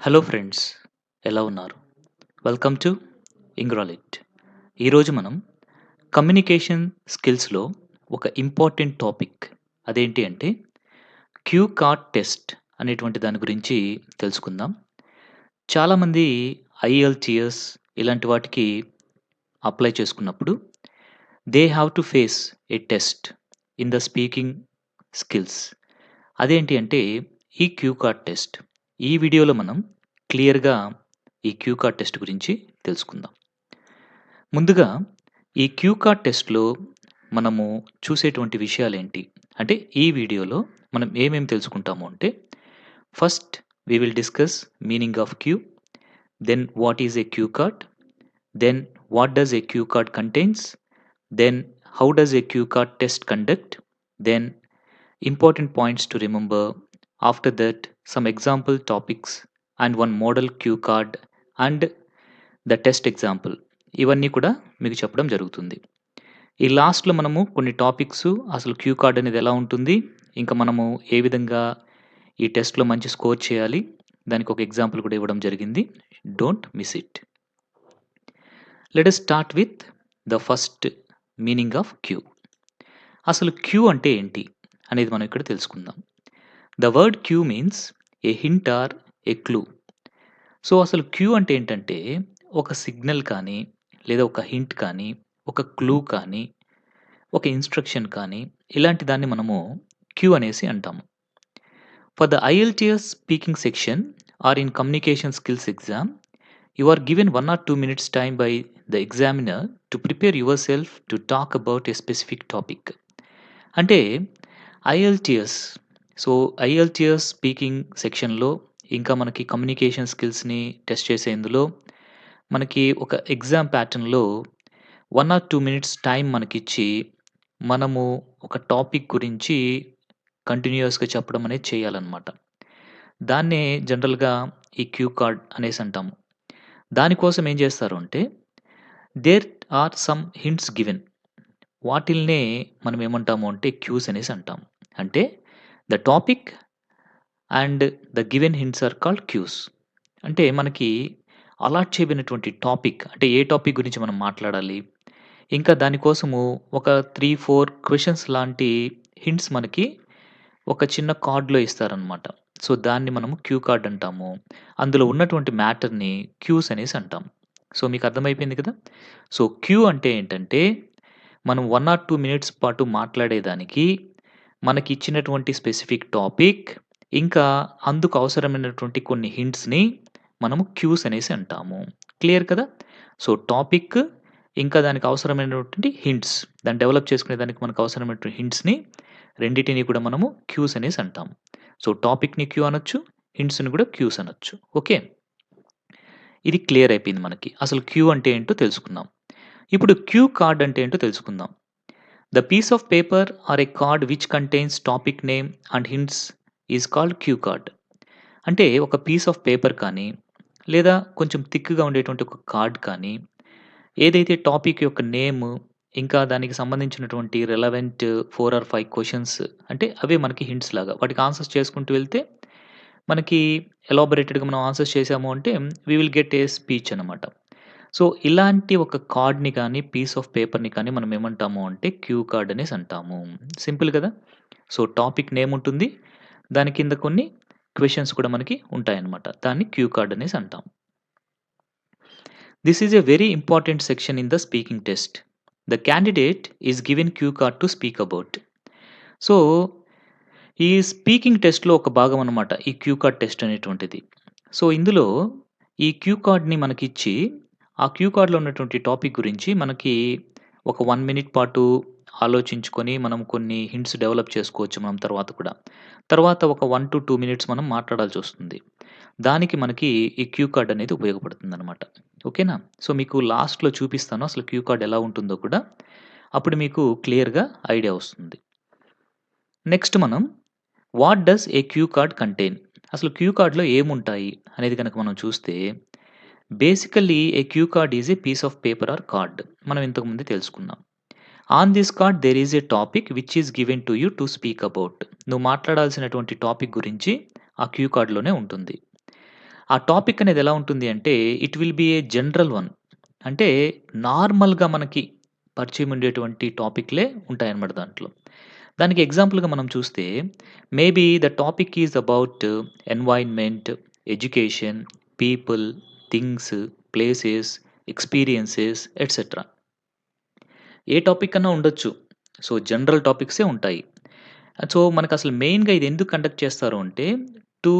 Hello friends, ఎలా ఉన్నారు? Welcome to ఇంగ్రాలిట్. ఈరోజు మనం కమ్యూనికేషన్ స్కిల్స్లో ఒక ఇంపార్టెంట్ టాపిక్ అదేంటి అంటే క్యూ కార్డ్ టెస్ట్ అనేటువంటి దాని గురించి తెలుసుకుందాం. చాలామంది ఐఎల్టీఎస్ ఇలాంటి వాటికి అప్లై చేసుకున్నప్పుడు they have to face A test in the speaking skills. అదేంటి అంటే ఈ క్యూ కార్డ్ టెస్ట్. ఈ వీడియోలో మనం క్లియర్‌గా ఈ క్యూ కార్డ్ టెస్ట్ గురించి తెలుసుకుందాం. ముందుగా ఈ క్యూ కార్డ్ టెస్ట్‌లో మనము చూసేటువంటి విషయాలేంటి? అంటే ఈ వీడియోలో మనం ఏమేమి తెలుసుకుంటాము అంటే first we will discuss meaning of cue, then what is a cue card, then what does a cue card contains, then how does a cue card test conduct, then important points to remember. After that, some example topics and one model cue card and the test example. ఇవన్నీ కూడా మీకు చెప్పడం జరుగుతుంది. ఈ లాస్ట్‌లో మనము కొన్ని topics అసలు క్యూ కార్డ్ అనేది ఎలా ఉంటుంది? ఇంకా మనము ఏ విధంగా ఈ టెస్ట్‌లో మంచి స్కోర్ చేయాలి? దానికి ఒక ఎగ్జాంపుల్ కూడా ఇవ్వడం జరిగింది. Don't miss it. Let us start with the first meaning of cue. అసలు క్యూ అంటే ఏంటి అనేది మనం ఇక్కడ తెలుసుకుందాం. The word cue means a hint or a clue. So అసలు క్యూ అంటే ఏంటంటే ఒక సిగ్నల్ కానీ, లేదా ఒక హింట్ కానీ, ఒక క్లూ కానీ, ఒక ఇన్‌స్ట్రక్షన్ కానీ ఇలాంటి దాన్ని మనము క్యూ అనేసి అంటాము. For the IELTS speaking section or in communication skills exam, you are given 1 or 2 minutes time by the examiner to prepare yourself to talk about a specific topic. అంటే IELTS. So, IELTS speaking సెక్షన్‌లో ఇంకా మనకి communication స్కిల్స్‌ని test చేసే ఇందులో మనకి ఒక exam ప్యాటర్న్‌లో 1 or 2 మినిట్స్ టైం మనకిచ్చి, మనము ఒక టాపిక్ గురించి కంటిన్యూయస్‌గా చెప్పడం అనేది చేయాలనమాట. దాన్నే జనరల్‌గా ఈ క్యూ కార్డ్ అనేసి అంటాము. దానికోసం ఏం చేస్తారు అంటే, there are some hints given. వాటిల్నే మనం ఏమంటాము అంటే క్యూస్ అనేసి అంటాము. అంటే the topic and the given hints are called cues. అంటే మనకి అలాట్ చేయబడినటువంటి టాపిక్, అంటే ఏ టాపిక్ గురించి మనం మాట్లాడాలి, ఇంకా దానికోసము ఒక 3, 4 క్వెషన్స్ లాంటి హింట్స్ మనకి ఒక చిన్న కార్డ్‌లో ఇస్తారనమాట. సో, దాన్ని మనము క్యూ కార్డ్ అంటాము. అందులో ఉన్నటువంటి మ్యాటర్‌ని క్యూస్ అనేసి అంటాం. సో, మీకు అర్థమైపోయింది కదా! సో, క్యూ అంటే ఏంటంటే మనం 1 or 2 మినిట్స్ పాటు మాట్లాడేదానికి మనకిచ్చినటువంటి స్పెసిఫిక్ టాపిక్, ఇంకా అందుకు అవసరమైనటువంటి కొన్ని హింట్స్‌ని మనము క్యూస్ అనేసి అంటాము. క్లియర్ కదా! సో, టాపిక్ ఇంకా దానికి అవసరమైనటువంటి హింట్స్, దాన్ని డెవలప్ చేసుకునే దానికి మనకు అవసరమైనటువంటి హింట్స్‌ని రెండిటిని కూడా మనము క్యూస్ అనేసి అంటాము. సో, టాపిక్‌ని క్యూ అనొచ్చు, హింట్స్‌ని కూడా క్యూస్ అనొచ్చు. ఓకే. ఇది క్లియర్ అయిపోయింది మనకి. అసలు క్యూ అంటే ఏంటో తెలుసుకుందాం. ఇప్పుడు క్యూ కార్డ్ అంటే ఏంటో తెలుసుకుందాం. The piece of paper or a card which contains topic name and hints is called cue card. అంటే ఒక పీస్ ఆఫ్ పేపర్ కానీ, లేదా కొంచెం థిక్‌గా ఉండేటువంటి ఒక కార్డ్ కానీ, ఏదైతే టాపిక్ యొక్క నేమ్, ఇంకా దానికి సంబంధించినటువంటి రెలెవెంట్ 4 ఆర్ 5 క్వెషన్స్, అంటే అవే మనకి హింట్స్ లాగా. వాటికి ఆన్సర్స్ చేసుకుంటూ వెళ్తే మనకి ఎలాబొరేటెడ్‌గా మనం ఆన్సర్స్ చేసాము అంటే we will get a speech అనమాట. సో, ఇలాంటి ఒక కార్డ్‌ని కానీ, పీస్ ఆఫ్ పేపర్‌ని కానీ మనం ఏమంటాము అంటే క్యూ కార్డ్ అనేసి అంటాము. సింపుల్ కదా! సో, టాపిక్ నేమ్ ఉంటుంది. దాని కింద కొన్ని క్వెషన్స్ కూడా మనకి ఉంటాయన్నమాట. దాన్ని క్యూ కార్డ్ అనేసి అంటాం. This is a very important section in the speaking test. The candidate is given cue card to speak about. So, ఈ స్పీకింగ్ టెస్ట్‌లో ఒక భాగం అన్నమాట ఈ క్యూ కార్డ్ టెస్ట్ అనేటువంటిది. సో, ఇందులో ఈ క్యూ కార్డ్‌ని మనకిచ్చి, ఆ క్యూ కార్డ్‌లో ఉన్నటువంటి టాపిక్ గురించి మనకి ఒక 1 మినిట్ పాటు ఆలోచించుకొని మనం కొన్ని హింట్స్ డెవలప్ చేసుకోవచ్చు మనం తర్వాత కూడా. తర్వాత ఒక 1-2 మినిట్స్ మనం మాట్లాడాల్సొస్తుంది. దానికి మనకి ఈ క్యూ కార్డ్ అనేది ఉపయోగపడుతుందనమాట. ఓకేనా? సో, మీకు లాస్ట్‌లో చూపిస్తాను అసలు క్యూ కార్డ్ ఎలా ఉంటుందో కూడా. అప్పుడు మీకు క్లియర్‌గా ఐడియా వస్తుంది. నెక్స్ట్ మనం what does a cue card contain? అసలు క్యూ కార్డ్‌లో ఏముంటాయి అనేది గనక మనం చూస్తే, basically a cue card is a piece of paper or card. మనం ఇంతకు ముందే తెలుసుకున్నాం. On this card there is a topic which is given to you to speak about. నువ్వు మాట్లాడాల్సినటువంటి టాపిక్ గురించి ఆ క్యూ కార్డ్‌లోనే ఉంటుంది. ఆ టాపిక్ అనేది ఎలా ఉంటుంది అంటే, it will B A general one. అంటే నార్మల్‌గా మనకి పరిచయం ఉండేటువంటి టాపిక్‌లే ఉంటాయన్నమాట దాంట్లో. దానికి ఎగ్జాంపుల్‌గా మనం చూస్తే, maybe the topic is about environment, education, people, things, places, experiences etcetera. A topic అన్నా ఉండొచ్చు. సో, జనరల్ టాపిక్సే ఉంటాయి. సో, మనకసలు మెయిన్‌గా ఇది ఎందుకు కండక్ట్ చేస్తారు అంటే, to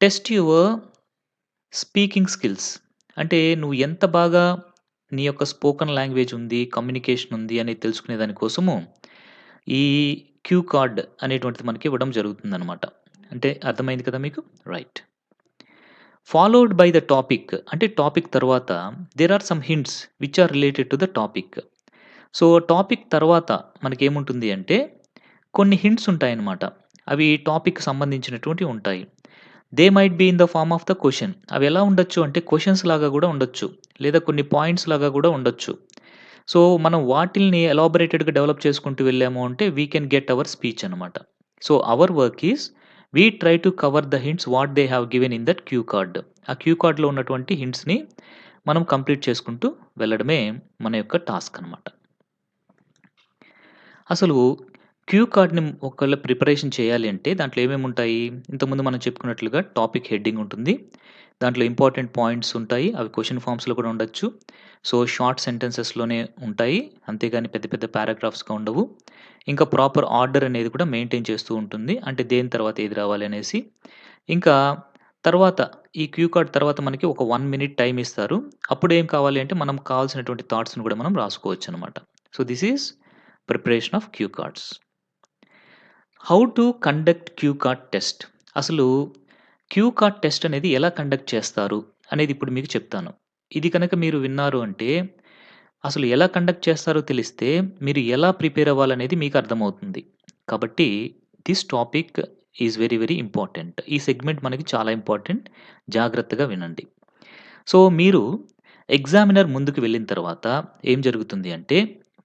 test your speaking skills. అంటే నువ్వు ఎంత బాగా నీ యొక్క స్పోకెన్ లాంగ్వేజ్ ఉంది, కమ్యూనికేషన్ ఉంది అనేది తెలుసుకునే దాని కోసము ఈ క్యూ కార్డ్ అనేటువంటిది మనకి ఇవ్వడం జరుగుతుందనమాట. అంటే అర్థమైంది కదా మీకు? Right. Followed by the topic అంటే టాపిక్ తర్వాత there are some hints which are related to the topic. So, topic తర్వాత మనకేముంటుంది అంటే కొన్ని హింట్స్ ఉంటాయన్నమాట. అవి టాపిక్‌కి సంబంధించినటువంటివి ఉంటాయి. They might be in the form of the question. అవి ఎలా ఉండొచ్చు అంటే క్వెషన్స్ లాగా గూడా ఉండొచ్చు. లేదా కొన్ని పాయింట్స్ లాగా గూడా ఉండొచ్చు. సో, మనం వాటిల్ని ఎలాబొరేటెడ్‌గా డెవలప్ చేసుకుంటూ వెళ్ళాము అంటే we can get our speech అనమాట. So, our work is we try to cover the hints what they have given in that cue card. ఆ క్యూ కార్డ్‌లో ఉన్నటువంటి హింట్స్‌ని మనం కంప్లీట్ చేసుకుంటూ వెళ్ళడమే మన యొక్క టాస్క్ అనమాట. అసలు క్యూ కార్డ్‌ని ఒకవేళ ప్రిపరేషన్ చేయాలి అంటే దాంట్లో ఏమేముంటాయి? ఇంతకుముందు మనం చెప్పుకున్నట్లుగా టాపిక్ హెడ్డింగ్ ఉంటుంది. దాంట్లో ఇంపార్టెంట్ పాయింట్స్ ఉంటాయి. అవి క్వెషన్ ఫార్మ్స్‌లో కూడా ఉండొచ్చు. సో, షార్ట్ సెంటెన్సెస్‌లోనే ఉంటాయి. అంతేగాని పెద్ద పెద్ద పారాగ్రాఫ్స్‌గా ఉండవు. ఇంకా ప్రాపర్ ఆర్డర్ అనేది కూడా మెయింటైన్ చేస్తూ ఉంటుంది. అంటే దేని తర్వాత ఏది రావాలి అనేసి. ఇంకా తర్వాత ఈ క్యూ కార్డ్ తర్వాత మనకి ఒక 1 మినిట్ టైమ్ ఇస్తారు. అప్పుడేం కావాలి అంటే మనం కావాల్సినటువంటి థాట్స్‌ని కూడా మనం రాసుకోవచ్చనమాట. So, this is preparation of cue cards. How to conduct cue card test. అసలు క్యూ కార్డ్ టెస్ట్ అనేది ఎలా కండక్ట్ చేస్తారు అనేది ఇప్పుడు మీకు చెప్తాను. ఇది కనుక మీరు విన్నారు అంటే అసలు ఎలా కండక్ట్ చేస్తారో తెలిస్తే మీరు ఎలా ప్రిపేర్ అవ్వాలనేది మీకు అర్థమవుతుంది. కాబట్టి this topic is very very important. ఈ సెగ్మెంట్ మనకి చాలా ఇంపార్టెంట్. జాగ్రత్తగా వినండి. సో, మీరు ఎగ్జామినర్ ముందుకు వెళ్ళిన తర్వాత ఏం జరుగుతుంది అంటే,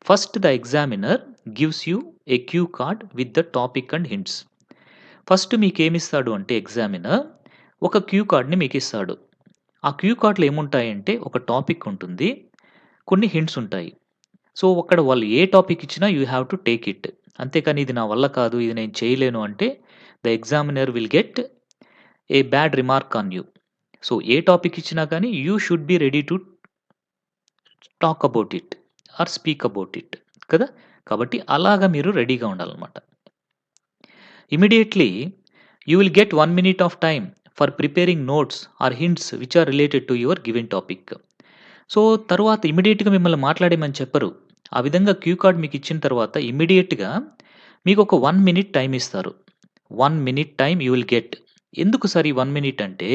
first the examiner gives you a cue card with the topic and hints. First మీకేమిస్తాడు అంటే ఎగ్జామినర్ ఒక క్యూ కార్డ్‌ని మీకిస్తాడు. ఆ క్యూ కార్డ్‌లో ఏముంటాయంటే ఒక టాపిక్ ఉంటుంది. కొన్ని హింట్స్ ఉంటాయి. సో, అక్కడ వాళ్ళు ఏ టాపిక్ ఇచ్చినా you have to take it. అంతేకాని ఇది నా వల్ల కాదు, ఇది నేను చేయలేను అంటే the examiner will get a bad remark on you. So, ఏ టాపిక్ ఇచ్చినా గాని you should be ready to talk about it or speak about it కదా! కాబట్టి అలాగా మీరు రెడీగా ఉండాలనమాట. Immediately you will get 1 minute of time for preparing notes or hints which are related to your given topic. So, తరువాత ఇమ్మీడియేట్‌గా మిమ్మల్ని మాట్లాడేయమని చెప్పరు. ఆ విధంగా క్యూ కార్డ్ మీకిచ్చిన తర్వాత ఇమ్మీడియేట్‌గా మీకొక 1 మినిట్ టైమ్ ఇస్తారు. 1 minute time you will get. ఎందుకు సార్ ఈ 1 మినిట్ అంటే,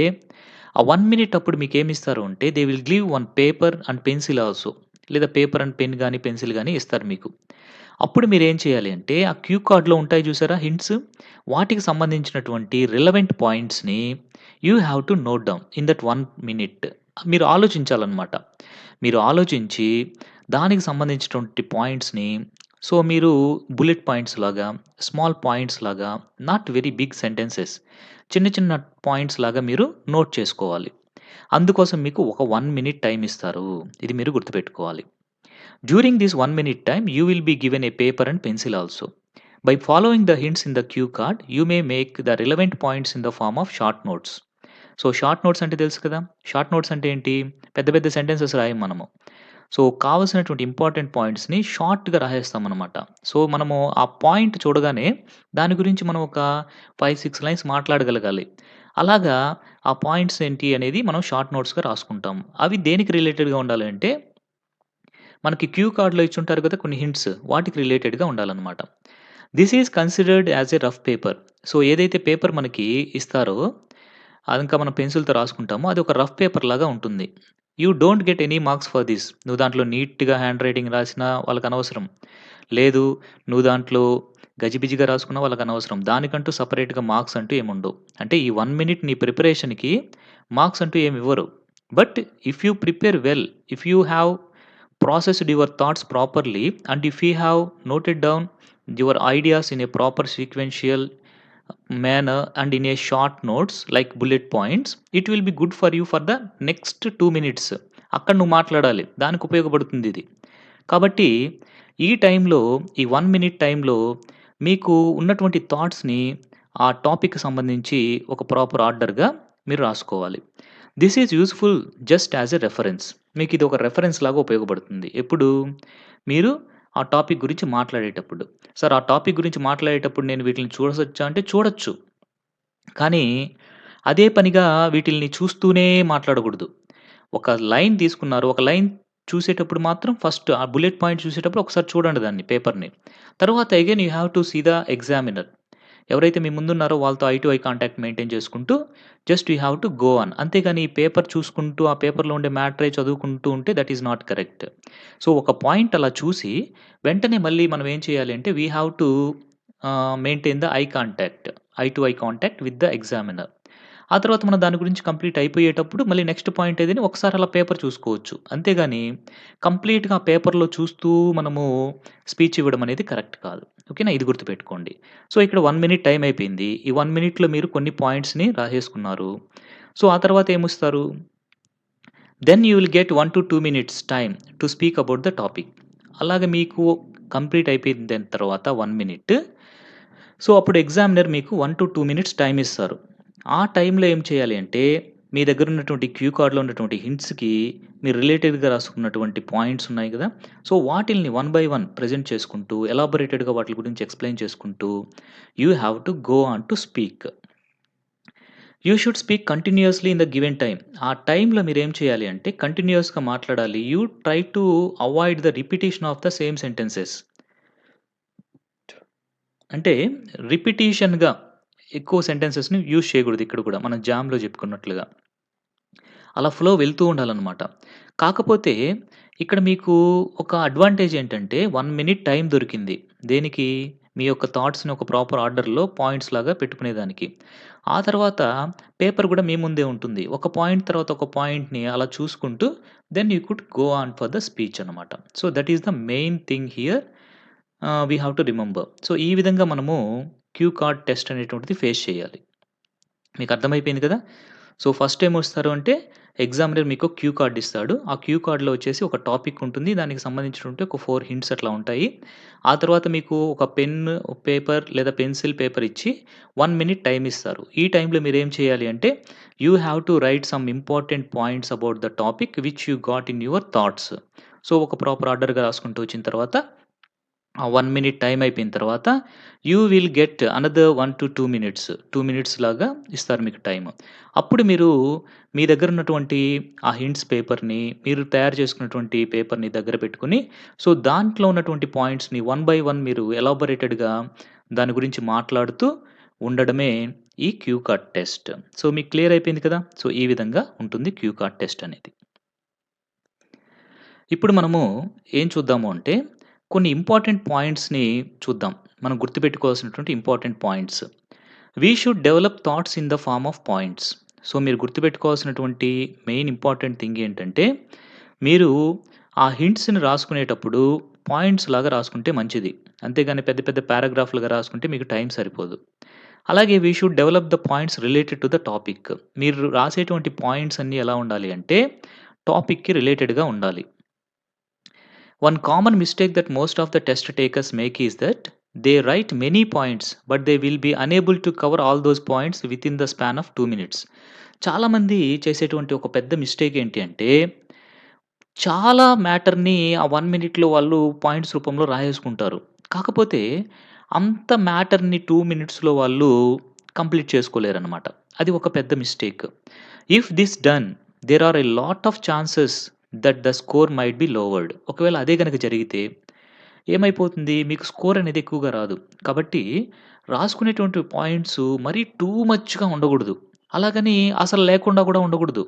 ఆ 1 మినిట్ అప్పుడు మీకేమిస్తారు అంటే they will give 1 paper and pencil also. లేదా పేపర్ అండ్ పెన్ గాని, పెన్సిల్ గాని ఇస్తారు మీకు. అప్పుడు మీరేం చేయాలి అంటే, ఆ క్యూ కార్డ్‌లో ఉంటాయి చూసారా హింట్స్, వాటికి సంబంధించినటువంటి రిలవెంట్ పాయింట్స్‌ని you have to note down in that 1 minute. మీరు ఆలోచించాలనమాట. మీరు ఆలోచించి దానికి సంబంధించినటువంటి పాయింట్స్‌ని సో, మీరు బుల్లెట్ పాయింట్స్ లాగా, స్మాల్ పాయింట్స్ లాగా, నాట్ వెరీ బిగ్ సెంటెన్సెస్ చిన్న చిన్న పాయింట్స్ లాగా మీరు నోట్ చేసుకోవాలి. అందుకోసం మీకు ఒక 1 మినిట్ టైమ్ ఇస్తారు. ఇది మీరు గుర్తుపెట్టుకోవాలి. During this 1 minute time you will be given a paper and pencil also. By following the hints in the cue card you may make the relevant points in the form of short notes. So, short notes అంటే తెలుసు కదా! Short notes అంటే ఏంటి? పెద్ద పెద్ద sentences రాయం మనము. So, కావాల్సినటువంటి important పాయింట్స్‌ని షార్ట్‌గా రాసేస్తామనమాట. సో, మనము ఆ పాయింట్ చూడగానే దాని గురించి మనం ఒక 5, 6 లైన్స్ మాట్లాడగలగాలి. అలాగా ఆ పాయింట్స్ ఏంటి అనేది మనం షార్ట్ నోట్స్‌గా రాసుకుంటాం. అవి దేనికి రిలేటెడ్‌గా ఉండాలి అంటే, మనకి క్యూ కార్డ్‌లో ఇచ్చుంటారు కదా కొన్ని హింట్స్ వాటికి రిలేటెడ్‌గా ఉండాలనమాట. This is considered as a rough paper. So, ఏదైతే పేపర్ మనకి ఇస్తారో, అది ఇంకా మనం పెన్సిల్‌తో రాసుకుంటామో అది ఒక రఫ్ పేపర్ లాగా ఉంటుంది. You don't get any marks for this. నువ్వు దాంట్లో నీట్‌గా హ్యాండ్ రైటింగ్ రాసినా వాళ్ళకనవసరం. లేదు, నువ్వు దాంట్లో గజిబిజిగా రాసుకున్నా వాళ్ళకనవసరం. దానికంటూ సెపరేట్‌గా మార్క్స్ అంటూ ఏముండవు. అంటే ఈ 1 మినిట్ నీ ప్రిపరేషన్‌కి మార్క్స్ అంటూ ఏమివ్వరు. But if you prepare well, if you have processed your thoughts properly and if you have noted down your ideas in a proper sequential manner and in a short notes like bullet points, it will be good for you for the next 2 minutes. అక్కడ నువ్వు మాట్లాడాలి. దానికి ఉపయోగపడుతుందిది. కాబట్టి ఈ టైంలో, ఈ 1 minute టైంలో మీకు ఉన్నటువంటి థాట్స్‌ని ఆ టాపిక్‌కి సంబంధించి ఒక ప్రాపర్ ఆర్డర్‌గా మీరు రాసుకోవాలి. This is useful just as a reference. మీకిది ఒక రెఫరెన్స్ లాగా ఉపయోగపడుతుంది. ఎప్పుడు? మీరు ఆ టాపిక్ గురించి మాట్లాడేటప్పుడు. సార్ ఆ టాపిక్ గురించి మాట్లాడేటప్పుడు నేను వీటిలిని చూడొచ్చా అంటే చూడొచ్చు. కానీ అదే పనిగా వీటిల్ని చూస్తూనే మాట్లాడకూడదు. ఒక లైన్ తీసుకున్నారు. ఒక లైన్ చూసేటప్పుడు మాత్రం ఫస్ట్ ఆ బుల్లెట్ పాయింట్ చూసేటప్పుడు ఒకసారి చూడండి దాన్ని పేపర్‌ని. తర్వాత again you have to see the examiner. ఎవరైతే మీ ముందున్నారో వాళ్ళతో eye to eye contact maintain చేసుకుంటూ just you have to go on. అంతేగాని ఈ పేపర్ చూసుకుంటూ, ఆ పేపర్‌లో ఉండే మ్యాటరే చదువుకుంటూ ఉంటే that is not correct. So, ఒక పాయింట్ అలా చూసి వెంటనే మళ్ళీ మనం ఏం చేయాలి అంటే we have to maintain the eye contact. I to eye contact with the examiner. ఆ తర్వాత మనం దాని గురించి కంప్లీట్ అయిపోయేటప్పుడు మళ్ళీ నెక్స్ట్ పాయింట్ ఏదని ఒకసారి అలా పేపర్ చూసుకోవచ్చు. అంతేగాని కంప్లీట్‌గా ఆ పేపర్‌లో చూస్తూ మనము స్పీచ్ ఇవ్వడం అనేది కరెక్ట్ కాదు. ఓకేనా? ఇది గుర్తుపెట్టుకోండి. సో, ఇక్కడ 1 మినిట్ టైమ్ అయిపోయింది. ఈ 1 మినిట్‌లో మీరు కొన్ని పాయింట్స్‌ని రాసేసుకున్నారు. సో, ఆ తర్వాత ఏమిస్తారు? Then you will get 1-2 minutes time to speak about the topic. అలాగే మీకు కంప్లీట్ అయిపోయిన దాని తర్వాత 1 మినిట్. సో, అప్పుడు ఎగ్జామినర్ మీకు 1-2 మినిట్స్ టైమ్ ఇస్తారు. ఆ టైంలో ఏం చేయాలి అంటే, మీ దగ్గర ఉన్నటువంటి క్యూ కార్డ్‌లో ఉన్నటువంటి హింట్స్‌కి మీరు రిలేటెడ్‌గా రాసుకున్నటువంటి పాయింట్స్ ఉన్నాయి గదా! సో, వాటిల్ని వన్ బై వన్ ప్రెజెంట్ చేసుకుంటూ, ఎలాబొరేటెడ్‌గా వాటి గురించి ఎక్స్‌ప్లెయిన్ చేసుకుంటూ, you have to go on to speak. You should speak continuously in the given time. ఆ టైంలో మీరేం చేయాలి అంటే కంటిన్యూయస్‌గా మాట్లాడాలి. You try to avoid the repetition of the same sentences. అంటే రిపిటీషన్‌గా ఎక్కువ సెంటెన్సెస్‌ని యూజ్ చేయకూడదు ఇక్కడ కూడా. మనం జామ్‌లో చెప్పుకున్నట్లుగా. అలా ఫ్లో వెళ్తూ ఉండాలనమాట. కాకపోతే ఇక్కడ మీకు ఒక అడ్వాంటేజ్ ఏంటంటే 1 మినిట్ టైం దొరికింది. దేనికి? మీ యొక్క థాట్స్‌ని ఒక ప్రాపర్ ఆర్డర్‌లో పాయింట్స్ లాగా పెట్టుకునేదానికి. ఆ తర్వాత పేపర్ కూడా మీ ముందే ఉంటుంది. ఒక పాయింట్ తర్వాత ఒక పాయింట్‌ని అలా చూసుకుంటూ then you could go on for the speech అనమాట. So, that is the main thing here we have to remember. So, ఈ విధంగా మనము క్యూ కార్డ్ టెస్ట్ అనేటువంటిది ఫేస్ చేయాలి. మీకు అర్థమైపోయింది కదా! సో, ఫస్ట్ ఏమొస్తారు అంటే ఎగ్జామినర్ మీకు క్యూ కార్డ్ ఇస్తాడు. ఆ క్యూ కార్డ్‌లో వచ్చేసి ఒక టాపిక్ ఉంటుంది. దానికి సంబంధించినటువంటి ఒక 4 హింట్స్ అట్లా ఉంటాయి. ఆ తర్వాత మీకు ఒక పెన్, పేపర్ లేదా పెన్సిల్ పేపర్ ఇచ్చి 1 మినిట్ టైమ్ ఇస్తారు. ఈ టైంలో మీరేం చేయాలి అంటే you have to write some important points about the topic which you got in your thoughts. So, ఒక ప్రాపర్ ఆర్డర్‌గా రాసుకుంటూ వచ్చిన తర్వాత ఆ 1 మినిట్ టైమ్ అయిపోయిన తర్వాత you will get another 1-2 minutes. 2 minutes లాగా ఇస్తారు మీకు టైమ్. అప్పుడు మీరు మీ దగ్గర ఉన్నటువంటి ఆ హింట్స్ పేపర్‌ని మీరు తయారు చేసుకున్నటువంటి పేపర్‌ని దగ్గర పెట్టుకొని, సో, దాంట్లో ఉన్నటువంటి పాయింట్స్‌ని వన్ బై వన్ మీరు ఎలాబొరేటెడ్‌గా దాని గురించి మాట్లాడుతూ ఉండడమే ఈ క్యూ కార్డ్ టెస్ట్. సో, మీకు క్లియర్ అయిపోయింది కదా! సో, ఈ విధంగా ఉంటుంది క్యూ కార్డ్ టెస్ట్ అనేది. ఇప్పుడు మనము ఏం చూద్దాము అంటే, కొన్ని ఇంపార్టెంట్ పాయింట్స్‌ని చూద్దాం. మనం గుర్తుపెట్టుకోవాల్సినటువంటి important points. We should develop thoughts in the form of points. So, మీరు గుర్తుపెట్టుకోవాల్సినటువంటి మెయిన్ ఇంపార్టెంట్ థింగ్ ఏంటంటే, మీరు ఆ హింట్స్‌ని రాసుకునేటప్పుడు పాయింట్స్ లాగా రాసుకుంటే మంచిది. అంతేగాని పెద్ద పెద్ద పారాగ్రాఫ్‌లుగా రాసుకుంటే మీకు టైం సరిపోదు. అలాగే we should develop the points related to the topic. మీరు రాసేటువంటి పాయింట్స్ అన్నీ ఎలా ఉండాలి అంటే, టాపిక్‌కి రిలేటెడ్‌గా ఉండాలి. One common mistake that most of the test takers make is that they write many points, but they will be unable to cover all those points within the span of 2 minutes. చాలామంది చేసేటువంటి ఒక పెద్ద mistake ఏంటి అంటే, చాలా మ్యాటర్‌ని ఆ 1 మినిట్‌లో వాళ్ళు పాయింట్స్ రూపంలో రాసేసుకుంటారు. కాకపోతే అంత మ్యాటర్‌ని 2 మినిట్స్‌లో వాళ్ళు కంప్లీట్ చేసుకోలేరనమాట. అది ఒక పెద్ద mistake. If this done, there are a lot of chances that the score might be lowered. ఒకవేళ అదే గనక జరిగితే ఏమైపోతుంది? మీకు స్కోర్ అనేది ఎక్కువగా రాదు. కాబట్టి రాసుకునేటువంటి పాయింట్స్ మరీ టూ మచ్‌గా ఉండకూడదు. అలాగని అసలు లేకుండా కూడా ఉండకూడదు.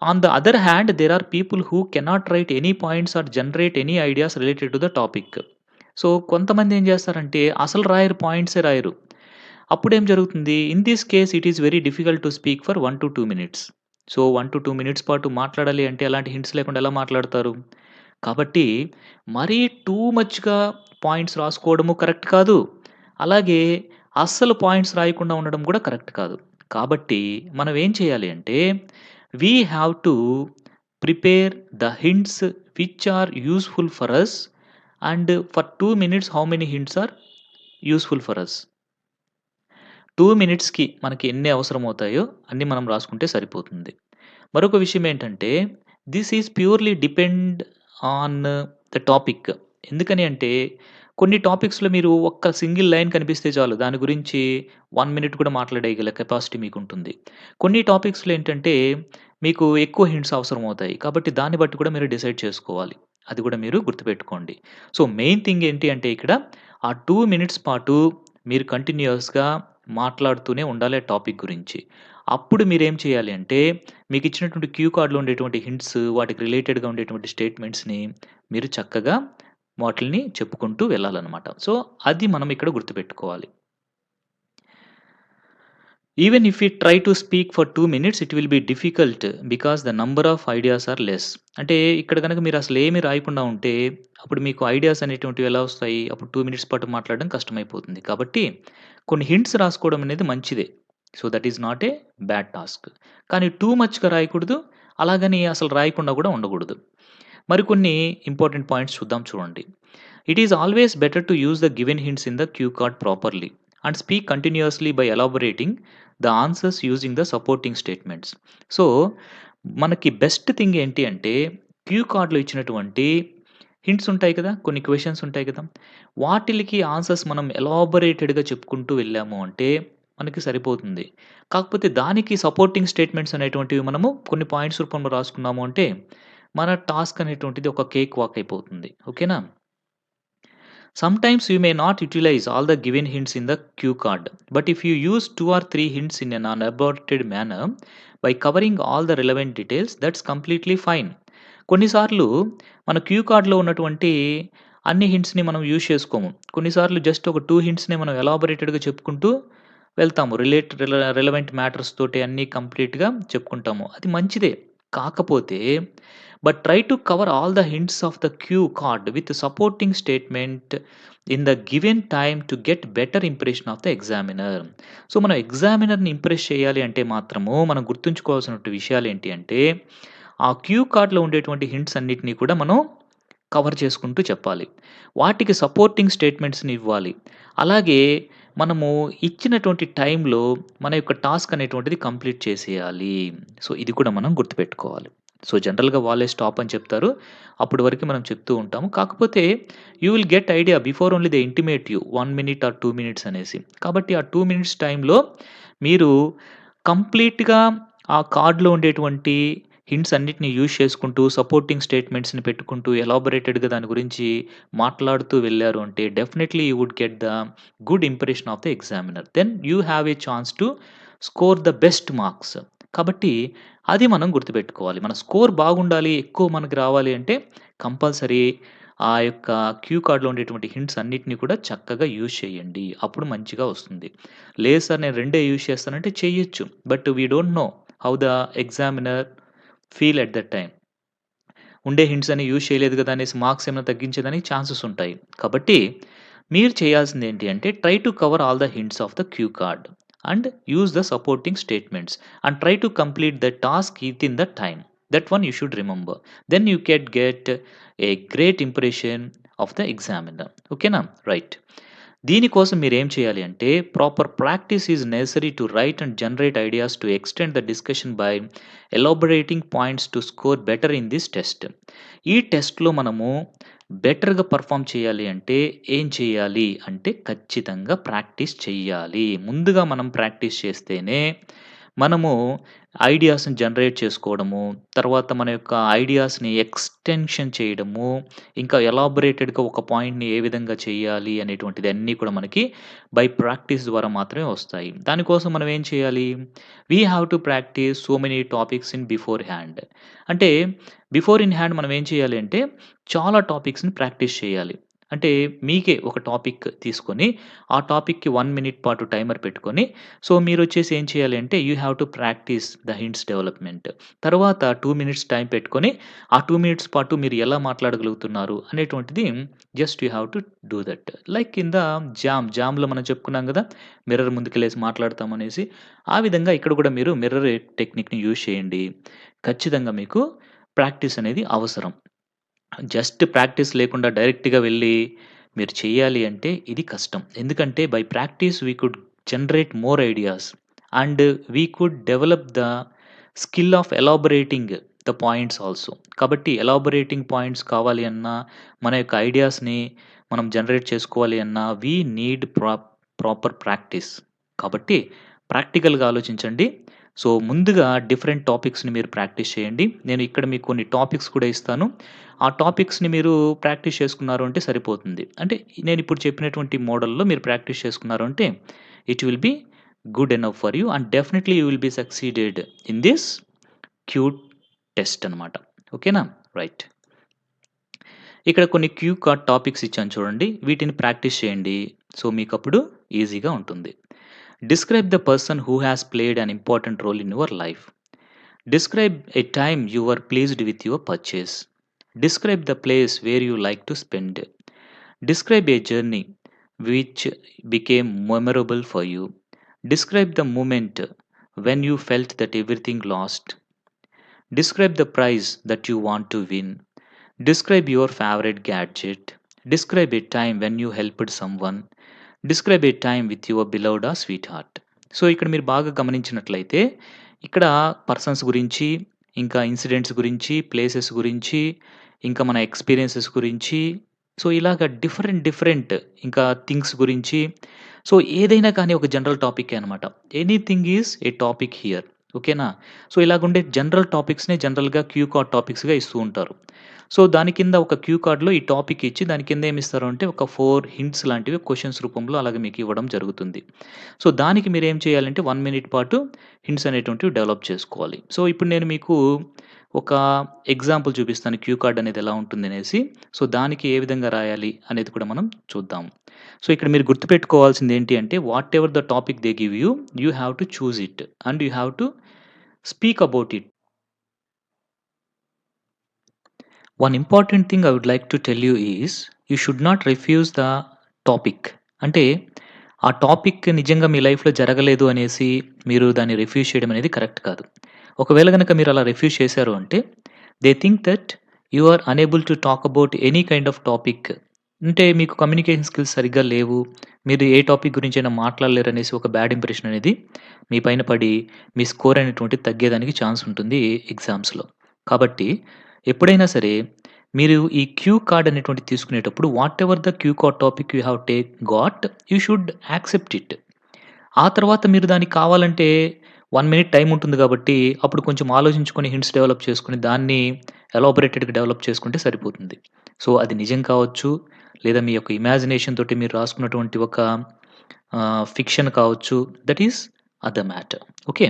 On the other hand there are people who cannot write any points or generate any ideas related to the topic. So, కొంతమంది ఏం చేస్తారంటే అసలు రాయరు, పాయింట్సే రాయరు. అప్పుడేం జరుగుతుంది? In this case it is very difficult to speak for 1-2 minutes. So, 1-2 minutes పాటు మాట్లాడాలి అంటే ఎలాంటి హింట్స్ లేకుండా ఎలా మాట్లాడతారు? కాబట్టి మరీ టూ మచ్‌గా పాయింట్స్ రాసుకోవడము కరెక్ట్ కాదు. అలాగే అస్సలు పాయింట్స్ రాయకుండా ఉండడం కూడా కరెక్ట్ కాదు. కాబట్టి మనం ఏం చేయాలి అంటే, we have to prepare the hints which are useful for us and for 2 minutes how many hints are useful for us. 2 మినిట్స్‌కి మనకి ఎన్ని అవసరమవుతాయో అన్ని మనం రాసుకుంటే సరిపోతుంది. మరొక విషయం ఏంటంటే, this is purely depend on the topic. ఎందుకని అంటే, కొన్ని టాపిక్స్‌లో మీరు ఒక్క సింగిల్ లైన్ కనిపిస్తే చాలు. దాని గురించి 1 మినిట్ కూడా మాట్లాడేయగల కెపాసిటీ మీకుంటుంది. కొన్ని టాపిక్స్‌లో ఏంటంటే, మీకు ఎక్కువ హింట్స్ అవసరమవుతాయి. కాబట్టి దాన్ని బట్టి కూడా మీరు డిసైడ్ చేసుకోవాలి. అది కూడా మీరు గుర్తుపెట్టుకోండి. సో, మెయిన్ థింగ్ ఏంటి అంటే ఇక్కడ, ఆ 2 మినిట్స్ పాటు మీరు కంటిన్యూయస్‌గా మాట్లాడుతూనే ఉండాలి ఆ టాపిక్ గురించి. అప్పుడు మీరేం చేయాలి అంటే, మీకిచ్చినటువంటి క్యూ కార్డ్‌లో ఉండేటువంటి హింట్స్, వాటికి రిలేటెడ్‌గా ఉండేటువంటి స్టేట్మెంట్స్‌ని మీరు చక్కగా వాటిల్ని చెప్పుకుంటూ వెళ్ళాలనమాట. సో, అది మనం ఇక్కడ గుర్తుపెట్టుకోవాలి. Even if you try to speak for 2 minutes it will be difficult because the number of ideas are less. అంటే ఇక్కడ గనక మీరు అసలేమి రాయకుండా ఉంటే, అప్పుడు మీకు ఐడియాస్ అనేటువంటివి ఎలా వస్తాయి? అప్పుడు 2 మినిట్స్ పాటు మాట్లాడడం కష్టమైపోతుంది. కాబట్టి కొన్ని హింట్స్ రాసుకోవడం అనేది మంచిదే. So, that is not a bad task. కానీ టూ మచ్‌గా రాయకూడదు. అలాగని అసలు రాయకుండా కూడా ఉండకూడదు. మరికొన్ని ఇంపార్టెంట్ పాయింట్స్ చూద్దాం చూడండి. It is always better to use the given hints in the cue card properly and speak continuously by elaborating the answers using the supporting statements. So, మనకి బెస్ట్ థింగ్ ఏంటి అంటే, క్యూ కార్డ్‌లో ఇచ్చినటువంటి hints ఉంటాయి కదా! కొన్ని క్వెషన్స్ ఉంటాయి కదా! వాటిలికి ఆన్సర్స్ మనం ఎలాబొరేటెడ్‌గా చెప్పుకుంటూ వెళ్ళాము అంటే, మనకి సరిపోతుంది. కాకపోతే దానికి సపోర్టింగ్ స్టేట్మెంట్స్ అనేటువంటివి మనము కొన్ని పాయింట్స్ రూపంలో రాసుకున్నాము అంటే, మన టాస్క్ అనేటువంటిది ఒక కేక్ వాక్ అయిపోతుంది. ఓకేనా? Sometimes you may not utilize all the given hints in the cue card, but if you use 2 or 3 hints in an unaborted manner by covering all the relevant details, that's completely fine. కొన్నిసార్లు మన queue కార్డ్‌లో ఉన్నటువంటి అన్ని హింట్స్‌ని మనం use చేసుకోము. కొన్నిసార్లు just ఒక 2 హింట్స్‌ని మనం ఎలాబొరేటెడ్‌గా చెప్పుకుంటూ వెళ్తాము. రిలవెంట్ మ్యాటర్స్ తోటి అన్నీ కంప్లీట్‌గా చెప్పుకుంటాము. అది మంచిదే. కాకపోతే try to cover all the hints of the cue card with supporting statement in the given time to get better impression of the examiner. So, మనం ఎగ్జామినర్‌ని ఇంప్రెస్ చేయాలి అంటే మాత్రము మనం గుర్తుంచుకోవాల్సినటువంటి విషయాలేంటి అంటే, ఆ క్యూ కార్డ్‌లో ఉండేటువంటి హింట్స్ అన్నిటిని కూడా మనం కవర్ చేసుకుంటూ చెప్పాలి. వాటికి సపోర్టింగ్ స్టేట్మెంట్స్‌ని ఇవ్వాలి. అలాగే మనము ఇచ్చినటువంటి టైంలో మన యొక్క టాస్క్ అనేటువంటిది కంప్లీట్ చేసేయాలి. సో, ఇది కూడా మనం గుర్తుపెట్టుకోవాలి. సో, జనరల్‌గా వాళ్ళే స్టాప్ అని చెప్తారు. అప్పటి వరకు మనం చెప్తూ ఉంటాము. కాకపోతే you will get idea before only they intimate you 1 minute or 2 minutes అనేసి. కాబట్టి ఆ 2 మినిట్స్ టైంలో మీరు కంప్లీట్‌గా ఆ కార్డ్‌లో ఉండేటువంటి హింట్స్ అన్నిటిని యూజ్ చేసుకుంటూ, సపోర్టింగ్ స్టేట్మెంట్స్‌ని పెట్టుకుంటూ, ఎలాబొరేటెడ్‌గా దాని గురించి మాట్లాడుతూ వెళ్లారు అంటే definitely you would get the good impression of the examiner. Then you have a chance to score the best marks. కాబట్టి అది మనం గుర్తుపెట్టుకోవాలి. మన స్కోర్ బాగుండాలి, ఎక్కువ మనకు రావాలి అంటే కంపల్సరీ ఆ యొక్క క్యూ కార్డ్‌లో ఉండేటువంటి హింట్స్ అన్నిటిని కూడా చక్కగా యూజ్ చేయండి. అప్పుడు మంచిగా వస్తుంది. లేదు సార్ నేను రెండే యూజ్ చేస్తానంటే చేయొచ్చు. But we don't know how the examiner feel at that time. ఉండే హింట్స్ అన్ని యూజ్ చేయలేదు కదా! అనేసి మార్క్స్ ఏమైనా తగ్గించేదానికి ఛాన్సెస్ ఉంటాయి. కాబట్టి మీరు చేయాల్సిందేంటి అంటే try to cover all the hints of the cue card and use the supporting statements and try to complete the task within the time. That one you should remember. Then you can get a great impression of the examiner. ఓకేనా? Right. దీనికోసం మీరేం చేయాలి అంటే proper practice is necessary to write and generate ideas to extend the discussion by elaborating points to score better in this test. ఈ టెస్ట్‌లో మనము బెటర్‌గా perform చేయాలి అంటే ఏం చేయాలి అంటే ఖచ్చితంగా ప్రాక్టీస్ చెయ్యాలి. ముందుగా మనం ప్రాక్టీస్ చేస్తేనే మనము ఐడియాస్‌ని జనరేట్ చేసుకోవడము, తర్వాత మన యొక్క ఐడియాస్‌ని ఎక్స్‌టెన్షన్ చేయడము, ఇంకా ఎలాబొరేటెడ్‌గా ఒక పాయింట్‌ని ఏ విధంగా చేయాలి అనేటువంటిది అన్నీ కూడా మనకి బై ప్రాక్టీస్ ద్వారా మాత్రమే వస్తాయి. దానికోసం మనం ఏం చేయాలి? We have to practice so many topics in beforehand. అంటే బిఫోర్ ఇన్ హ్యాండ్ మనం ఏం చేయాలి అంటే చాలా టాపిక్స్‌ని ప్రాక్టీస్ చేయాలి. అంటే మీకే ఒక టాపిక్ తీసుకొని, ఆ టాపిక్‌కి 1 మినిట్ పాటు టైమర్ పెట్టుకొని, సో మీరొచ్చేసి ఏం చేయాలి అంటే you have to practice the hints development. తర్వాత 2 మినిట్స్ టైం పెట్టుకొని, ఆ 2 మినిట్స్ పాటు మీరు ఎలా మాట్లాడగలుగుతున్నారు అనేటువంటిది just you have to do that. Like in the జామ్‌లో మనం చెప్పుకున్నాం గదా! మిర్రర్ ముందుకెళ్ళేసి మాట్లాడతామనేసి. ఆ విధంగా ఇక్కడ కూడా మీరు మిర్రర్ టెక్నిక్‌ని యూజ్ చేయండి. ఖచ్చితంగా మీకు ప్రాక్టీస్ అనేది అవసరం. జస్ట్ ప్రాక్టీస్ లేకుండా డైరెక్ట్‌గా వెళ్లి మీరు చేయాలి అంటే ఇది కష్టం. ఎందుకంటే by practice we could generate more ideas and we could develop the skill of elaborating the points also. కాబట్టి ఎలాబొరేటింగ్ పాయింట్స్ కావాలి అన్నా, మన యొక్క ఐడియాస్‌ని మనం జనరేట్ చేసుకోవాలి అన్నా వి నీడ్ ప్రాపర్ ప్రాక్టీస్. కాబట్టి ప్రాక్టికల్‌గా ఆలోచించండి. సో, ముందుగా డిఫరెంట్ టాపిక్స్‌ని మీరు ప్రాక్టీస్ చేయండి. నేను ఇక్కడ మీకు కొన్ని టాపిక్స్ కూడా ఇస్తాను. ఆ టాపిక్స్‌ని మీరు ప్రాక్టీస్ చేసుకున్నారు అంటే సరిపోతుంది. అంటే నేనిప్పుడు చెప్పినటువంటి మోడల్‌లో మీరు ప్రాక్టీస్ చేసుకున్నారు అంటే it will be good enough for you and definitely you will B succeeded in this cute test అనమాట. ఓకేనా? రైట్. ఇక్కడ కొన్ని క్యూ కార్డ్ టాపిక్స్ ఇచ్చాను చూడండి. వీటిని ప్రాక్టీస్ చేయండి. సో, మీకప్పుడు ఈజీగా ఉంటుంది. Describe the person who has played an important role in your life. Describe a time you were pleased with your purchase. Describe the place where you like to spend. Describe a journey which became memorable for you. Describe the moment when you felt that everything lost. Describe the prize that you want to win. Describe your favorite gadget. Describe a time when you helped someone. Describe a time with your beloved or sweetheart. So, ఇక్కడ మీరు బాగా గమనించినట్లయితే, ఇక్కడ persons గురించి, ఇంకా incidents గురించి, places గురించి, ఇంకా మన ఎక్స్‌పీరియన్సెస్ గురించి, సో, ఇలాగ డిఫరెంట్ ఇంకా థింగ్స్ గురించి, సో, ఏదైనా కానీ ఒక జనరల్ టాపిక్కే అనమాట. Anything is a topic here. ఓకేనా? సో, ఇలాగుండే జనరల్ టాపిక్స్‌నే జనరల్‌గా క్యూ కార్డ్ టాపిక్స్‌గా ఇస్తూ ఉంటారు. సో, దాని కింద ఒక క్యూ కార్డ్‌లో ఈ టాపిక్ ఇచ్చి దాని కింద ఏమిస్తారు అంటే ఒక 4 హింట్స్ లాంటివి క్వెషన్స్ రూపంలో అలాగ మీకు ఇవ్వడం జరుగుతుంది. సో, దానికి మీరేం చేయాలంటే 1 మినిట్ పాటు హింట్స్ అనేటువంటివి డెవలప్ చేసుకోవాలి. సో, ఇప్పుడు నేను మీకు ఒక ఎగ్జాంపుల్ చూపిస్తాను క్యూ కార్డ్ అనేది ఎలా ఉంటుందనేసి. సో, దానికి ఏ విధంగా రాయాలి అనేది కూడా మనం చూద్దాం. సో, ఇక్కడ మీరు గుర్తుపెట్టుకోవాల్సింది ఏంటి అంటే whatever the topic they give you, you have to choose it and you have to speak about it. One important thing I would like to tell you is you should not refuse the topic. అంటే ఆ topic నిజంగా మీ లైఫ్‌లో జరగలేదు అనేసి మీరు దాన్ని refuse చేయడం అనేది కరెక్ట్ కాదు. ఒకవేళ గనక మీరు అలా రిఫ్యూజ్ చేశారు అంటే they think that you are unable to talk about any kind of topic. అంటే మీకు కమ్యూనికేషన్ స్కిల్స్ సరిగ్గా లేవు. మీరు ఏ టాపిక్ గురించైనా మాట్లాడలేరు అనేసి ఒక బ్యాడ్ ఇంప్రెషన్ అనేది మీ పైన పడి మీ స్కోర్ అనేటువంటిది తగ్గేదానికి ఛాన్స్ ఉంటుంది ఎగ్జామ్స్‌లో. కాబట్టి ఎప్పుడైనా సరే మీరు ఈ క్యూ కార్డ్ అనేటువంటిది తీసుకునేటప్పుడు whatever the cue card topic you have got you should accept it. ఆ తర్వాత మీరు దానికి కావాలంటే 1 మినిట్ టైమ్ ఉంటుంది కాబట్టి అప్పుడు కొంచెం ఆలోచించుకొని హింట్స్ డెవలప్ చేసుకొని దాన్ని ఎలాబొరేటెడ్‌గా డెవలప్ చేసుకుంటే సరిపోతుంది. సో, అది నిజం కావచ్చు, లేదా మీ యొక్క ఇమాజినేషన్ తోటి మీరు రాసుకున్నటువంటి ఒక ఫిక్షన్ కావచ్చు. That is other matter. Okay.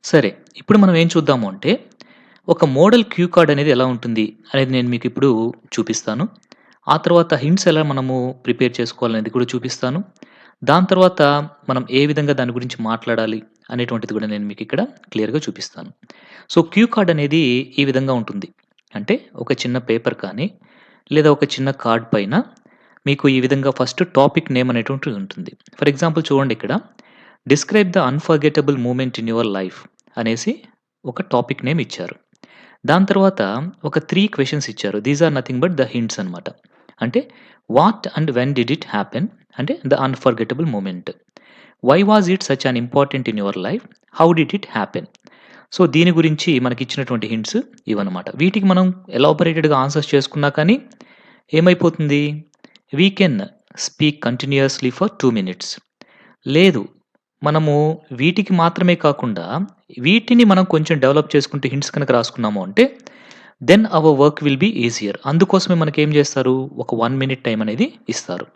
సరే. ఇప్పుడు మనం ఏం చూద్దాము అంటే ఒక మోడల్ క్యూ కార్డ్ అనేది ఎలా ఉంటుంది అనేది నేను మీకు ఇప్పుడు చూపిస్తాను. ఆ తర్వాత హింట్స్ ఎలా మనము ప్రిపేర్ చేసుకోవాలనేది కూడా చూపిస్తాను. దాని తర్వాత మనం ఏ విధంగా దాని గురించి మాట్లాడాలి అనేటువంటిది కూడా నేను మీకు ఇక్కడ క్లియర్‌గా చూపిస్తాను. సో, క్యూ కార్డ్ అనేది ఈ విధంగా ఉంటుంది. అంటే ఒక చిన్న పేపర్ కానీ, లేదా ఒక చిన్న కార్డ్ పైన మీకు ఈ విధంగా ఫస్ట్ టాపిక్ నేమ్ అనేటువంటిది ఉంటుంది. ఫర్ ఎగ్జాంపుల్ చూడండి ఇక్కడ describe the unforgettable moment in your life అనేసి ఒక టాపిక్ నేమ్ ఇచ్చారు. దాని తర్వాత ఒక 3 క్వెషన్స్ ఇచ్చారు. These are nothing but the hints అన్నమాట. అంటే what and when did it happen? అంటే the unforgettable moment. Why was it such an important in your life? How did it happen? So, దీని గురించి మనకిచ్చినటువంటి హింట్స్ ఇవన్నమాట. వీటికి మనం ఎలాబొరేటెడ్‌గా ఆన్సర్స్ చేసుకున్నా కానీ ఏమైపోతుంది? We can speak continuously for 2 minutes. లేదు. మనము వీటికి మాత్రమే కాకుండా, వీటిని మనం కొంచెం డెవలప్ చేసుకుంటూ హింట్స్ కనుక రాసుకున్నాము అంటే, then our work will be easier. అందుకోసమే మనకేం జేస్తారు, ఒక 1 మినిట్ టైమ్ అనేది ఇస్తారు.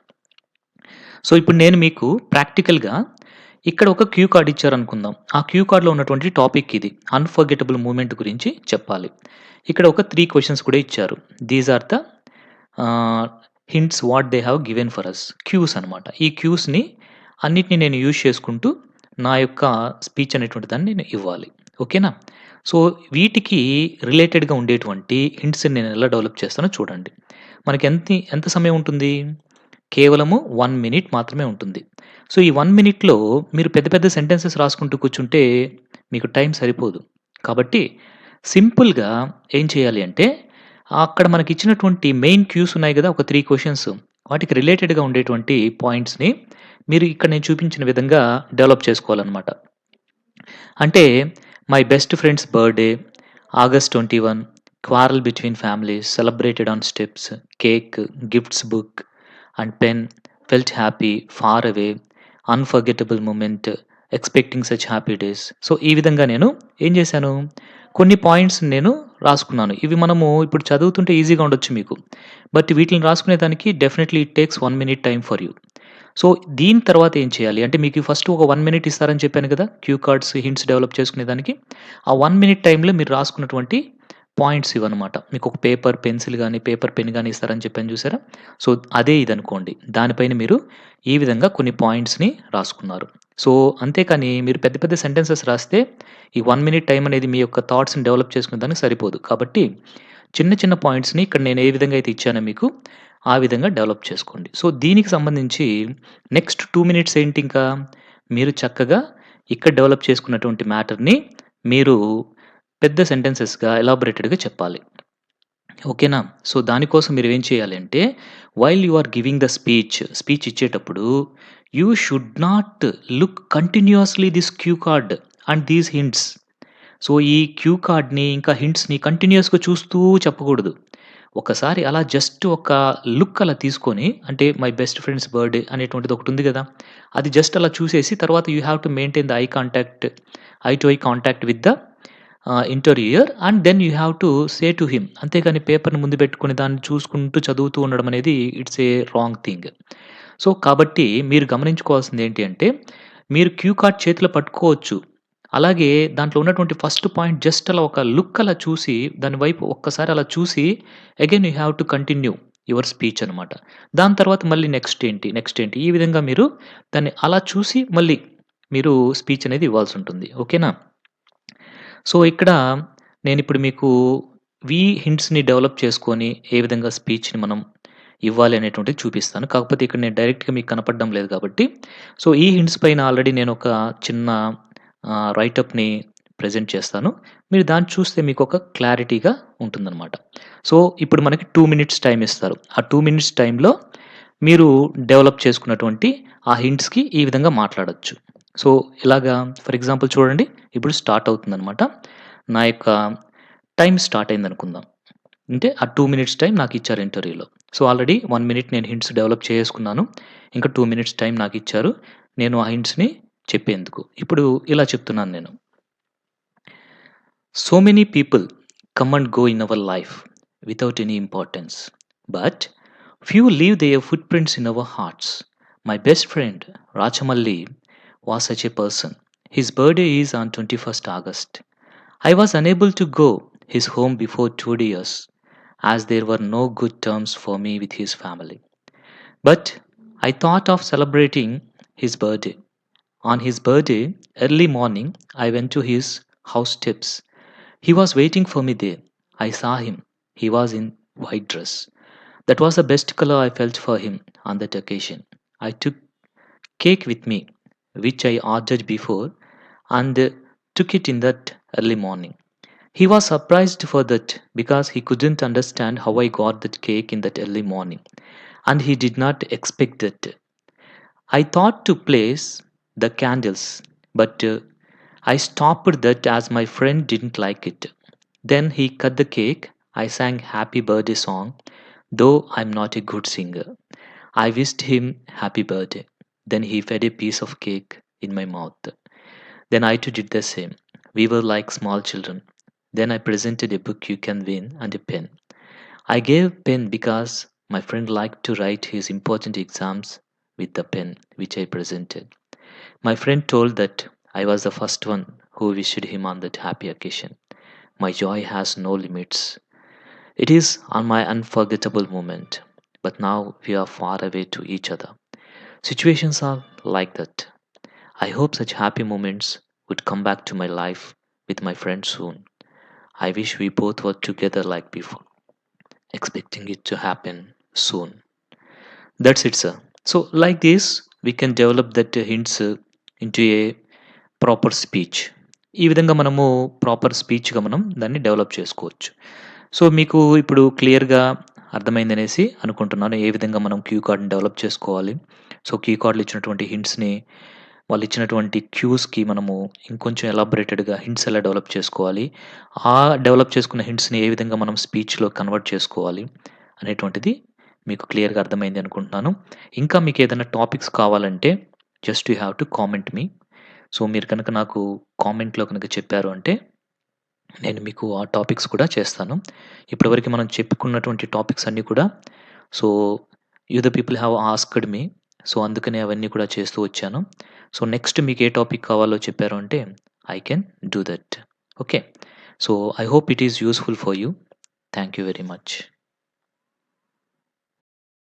సో, ఇప్పుడు నేను మీకు ప్రాక్టికల్‌గా ఇక్కడ ఒక క్యూ కార్డ్ ఇచ్చారనుకుందాం. ఆ క్యూ కార్డ్‌లో ఉన్నటువంటి టాపిక్ ఇది. అన్‌ఫర్గెటబుల్ మూమెంట్ గురించి చెప్పాలి. ఇక్కడ ఒక 3 క్వెషన్స్ కూడా ఇచ్చారు. These are the ah, hints what they have given for us. Cues అనమాట. ఈ క్యూస్‌ని అన్నిటిని నేను యూజ్ చేసుకుంటూ నా యొక్క స్పీచ్ అనేటువంటి దాన్ని నేను ఇవ్వాలి. ఓకేనా? సో, వీటికి రిలేటెడ్‌గా ఉండేటువంటి హింట్స్‌ని నేను ఎలా డెవలప్ చేస్తానో చూడండి. మనకి ఎంత సమయం ఉంటుంది? కేవలము 1 మినిట్ మాత్రమే ఉంటుంది. సో, ఈ 1 మినిట్‌లో మీరు పెద్ద పెద్ద సెంటెన్సెస్ రాసుకుంటూ కూర్చుంటే మీకు టైం సరిపోదు. కాబట్టి సింపుల్‌గా ఏం చేయాలి అంటే, అక్కడ మనకిచ్చినటువంటి మెయిన్ క్యూస్ ఉన్నాయి గదా! ఒక 3 క్వెషన్స్. వాటికి రిలేటెడ్‌గా ఉండేటువంటి పాయింట్స్‌ని మీరు ఇక్కడ నేను చూపించిన విధంగా డెవలప్ చేసుకోవాలనమాట. అంటే my best friend's birthday, August 21, quarrel between families, celebrated on steps, cake, gifts book and pen, felt happy, far away, unforgettable moment, expecting such happy days. So, ఈ విధంగా నేను ఏం చేశాను, కొన్ని పాయింట్స్ నేను రాసుకున్నాను. ఇవి మనము ఇప్పుడు చదువుతుంటే ఈజీగా ఉండొచ్చు మీకు. బట్ వీటిలిని రాసుకునే దానికి definitely it takes 1 minute time for you. So, దీని తర్వాత ఏం చేయాలి అంటే మీకు ఫస్ట్ ఒక 1 మినిట్ ఇస్తారని చెప్పాను కదా! క్యూ కార్డ్స్, హింట్స్ డెవలప్ చేసుకునేదానికి. ఆ 1 మినిట్ టైమ్‌లో మీరు రాసుకున్నటువంటి పాయింట్స్ ఇవన్నమాట. మీకొక పేపర్, పెన్సిల్ గాని, పేపర్ పెన్ గాని ఇస్తారని చెప్పాను చూసారా? సో, అదే ఇదనుకోండి. దానిపైన మీరు ఈ విధంగా కొన్ని పాయింట్స్‌ని రాసుకున్నారు. సో, అంతేకాని మీరు పెద్ద పెద్ద సెంటెన్సెస్ రాస్తే ఈ 1 మినిట్ టైమ్ అనేది మీ యొక్క థాట్స్‌ని డెవలప్ చేసుకునేదానికి సరిపోదు. కాబట్టి చిన్న చిన్న పాయింట్స్‌ని ఇక్కడ నేను ఏ విధంగా అయితే ఇచ్చానో మీకు, ఆ విధంగా డెవలప్ చేసుకోండి. సో, దీనికి సంబంధించి నెక్స్ట్ 2 మినిట్స్ ఏంటింకా, మీరు చక్కగా ఇక్కడ డెవలప్ చేసుకున్నటువంటి మ్యాటర్‌ని మీరు పెద్ద సెంటెన్సెస్‌గా ఎలాబొరేటెడ్‌గా చెప్పాలి. ఓకేనా? సో, దానికోసం మీరేం చేయాలి అంటే, while you are giving the speech ఇచ్చేటప్పుడు you should not look continuously this cue card and these hints. So, ఈ క్యూ కార్డ్‌ని ఇంకా హింట్స్‌ని కంటిన్యూయస్‌గా చూస్తూ చెప్పకూడదు. ఒకసారి అలా జస్ట్ ఒక లుక్ అలా తీసుకొని అంటే మై బెస్ట్ ఫ్రెండ్స్ బర్త్‌డే అనేటువంటిది ఒకటుంది గదా! అది జస్ట్ అలా చూసేసి తర్వాత you have to maintain the eye to eye contact with the interviewer and then you have to say to him. అంతేగాని పేపర్‌ని ముందు పెట్టుకొని దాన్ని చూసుకుంటూ చదువుతూ ఉండడం అనేది it's a wrong thing. So, కాబట్టి మీరు గమనించుకోవాల్సింది ఏంటి అంటే, మీరు క్యూ కార్డ్ చేతిలో పట్టుకోవచ్చు. అలాగే దాంట్లో ఉన్నటువంటి ఫస్ట్ పాయింట్ జస్ట్ అలా ఒక లుక్ అలా చూసి, దాని వైపు ఒక్కసారి అలా చూసి again you have to continue your speech అనమాట. దాని తర్వాత మళ్ళీ నెక్స్ట్ ఏంటి? ఈ విధంగా మీరు దాన్ని అలా చూసి మళ్ళీ మీరు స్పీచ్ అనేది ఇవ్వాల్సుంటుంది. ఓకేనా? సో, ఇక్కడ నేనిప్పుడు మీకు హింట్స్‌ని డెవలప్ చేసుకొని ఏ విధంగా స్పీచ్‌ని మనం ఇవ్వాలి అనేటువంటిది చూపిస్తాను. కాకపోతే ఇక్కడ నేను డైరెక్ట్‌గా మీకు కనపడడం లేదు కాబట్టి, సో, ఈ హింట్స్ పైన ఆల్రెడీ నేనొక చిన్న రైటప్‌ని ప్రెజెంట్ చేస్తాను. మీరు దాన్ని చూస్తే మీకొక క్లారిటీగా ఉంటుందనమాట. సో, ఇప్పుడు మనకి 2 మినిట్స్ టైమ్ ఇస్తారు. ఆ 2 మినిట్స్ టైమ్‌లో మీరు డెవలప్ చేసుకున్నటువంటి ఆ హింట్స్‌కి ఈ విధంగా మాట్లాడొచ్చు. సో, ఎలాగా ఫర్ ఎగ్జాంపుల్ చూడండి. ఇప్పుడు స్టార్ట్ అవుతుందనమాట. నా యొక్క టైమ్ స్టార్ట్ అయిందనుకుందాం. అంటే ఆ 2 మినిట్స్ టైమ్ నాకిచ్చారు ఇంటర్వ్యూలో. సో, ఆల్రెడీ 1 మినిట్ నేను హింట్స్ డెవలప్ చేసుకున్నాను. ఇంకా 2 మినిట్స్ టైమ్ నాకిచ్చారు. నేను ఆ హింట్స్‌ని చెప్పేందుకు. ఇప్పుడు ఇలా చెప్తున్నాను నేను. So many people come and go in our life without any importance, but few leave their footprints in our hearts. My best friend Rachamalli was such a person. His birthday is on 21st August. I was unable to go his home before 2 years as there were no good terms for me with his family. But I thought of celebrating his birthday. On his birthday, early morning, I went to his house steps. He was waiting for me there. I saw him. He was in white dress. That was the best color I felt for him on that occasion. I took cake with me, which I ordered before, and took it in that early morning. He was surprised for that because he couldn't understand how I got that cake in that early morning, and he did not expect it. I thought to place the candles, but I stopped that as my friend didn't like it. Then he cut the cake. I sang happy birthday song, though I'm not a good singer. I wished him happy birthday. Then he fed a piece of cake in my mouth. Then I too did the same. We were like small children. Then I presented a book you can win and a pen. I gave pen because my friend liked to write his important exams with the pen which I presented. My friend told that I was the first one who wished him on that happy occasion. My joy has no limits. It is on my unforgettable moment. but now we are far away to each other. Situations are like that. I hope such happy moments would come back to my life with my friends soon. I wish we both were together like before, expecting it to happen soon. That's it, sir. So, like this, we can develop that hints into a proper speech. ఈ విధంగా మనము proper స్పీచ్‌గా మనం దాన్ని develop చేసుకోవచ్చు. So, మీకు ఇప్పుడు క్లియర్‌గా అర్థమైందనేసి అనుకుంటున్నాను. ఏ విధంగా మనం క్యూ కార్డ్‌ని డెవలప్ చేసుకోవాలి. సో, క్యూ కార్డ్‌లో ఇచ్చినటువంటి హింట్స్‌ని వాళ్ళిచ్చినటువంటి క్యూస్‌కి మనము ఇంకొంచెం ఎలాబొరేటెడ్‌గా హింట్స్ ఎలా డెవలప్ చేసుకోవాలి. ఆ డెవలప్ చేసుకున్న హింట్స్‌ని ఏ విధంగా మనం స్పీచ్‌లో కన్వర్ట్ చేసుకోవాలి అనేటువంటిది మీకు క్లియర్‌గా అర్థమైంది అనుకుంటున్నాను. ఇంకా మీకేదైనా టాపిక్స్ కావాలంటే just you have to comment me. So, మీరు కనుక నాకు కామెంట్‌లో కనుక చెప్పారు అంటే, నేను మీకు ఆ టాపిక్స్ కూడా చేస్తాను. ఇప్పటివరకు మనం చెప్పుకున్నటువంటి టాపిక్స్ అన్నీ కూడా so, you the people have asked me. So, అందుకనే అవన్నీ కూడా చేస్తూ వచ్చాను. సో, నెక్స్ట్ మీకు ఏ టాపిక్ కావాలో చెప్పారు అంటే, I can do that. Okay. So, I hope it is useful for you. Thank you very much.